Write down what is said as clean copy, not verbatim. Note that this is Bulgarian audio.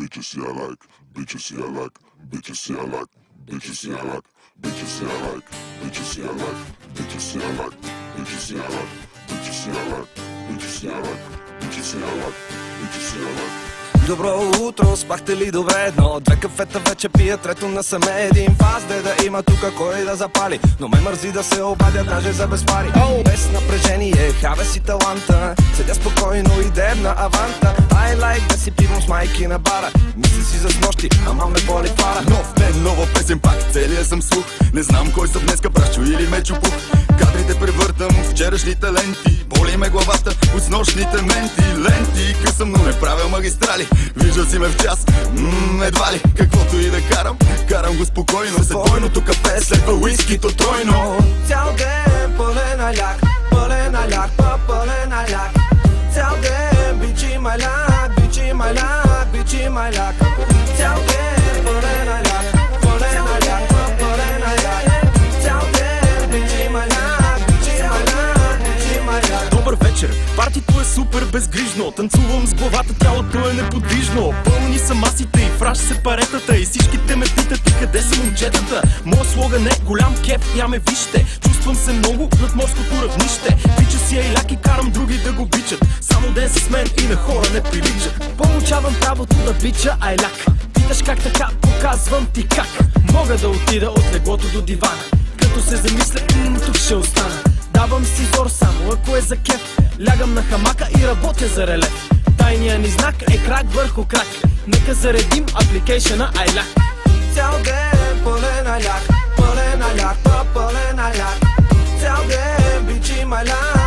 Bitches I like, bitches I like, bitches I like, bitches I like, bitches I like, bitches I like, bitches I like, bitches I like, bitches I like, bitches I like, bitches I like, bitches I like. Добро утро, спахте ли добре? Едно, две кафета вече пия, трето насаме един фаз. Де да има тука кой да запали, но ме мързи да се обадят даже за без пари. Без напрежение, хабе си таланта, седя спокойно и дебна аванта. I like да си пивам с майки на бара, мисля си за снощи, ама ме боли фара. Нов ден, нова песен пак, целия съм слух. Не знам кой съм днеска, брашчо или мечо пух. Кадрите превъртам в вчерашните ленти, боли ме главата от снощните менти. Ленти късам, но не правя магистрали. Виждал си ме в час, едва ли. Каквото и да карам, карам го спокойно. След двойното кафе, следва уискито тройно. Цял ден пълен аляк, пълен аляк, пълен аляк. Цял ден бичи маляк, бичи маляк, бичи маляк. Цял ден пълен аляк, пълен аляк, пълен аляк. Цял ден бичи маляк, бичи маляк, бичи маляк. Добър вечер, партито е супер безгрижно. Танцувам с главата, тялото е неподвижно. Пълни са масите и фраш се паретата. И всичките ме питат и къде са момчетата. Моя слоган е голям кеф, я ме вижте. Чувствам се много над морското равнище. Бича си айляк и карам други да го бичат. Само ден с мен и на хора не приличат. Получавам правото да бича айляк. Питаш как така, показвам ти как. Мога да отида от леглото до дивана. Като се замисля, тук ще остана. Давам си зор само ако е за кеф. Лягам на хамака и работя за релеф. Тайният ни знак е крак върху крак. Нека заредим апликейшъна айляк. Цял ден пълен аляк, пълен аляк, пълен аляк. Цял ден бичи маляк.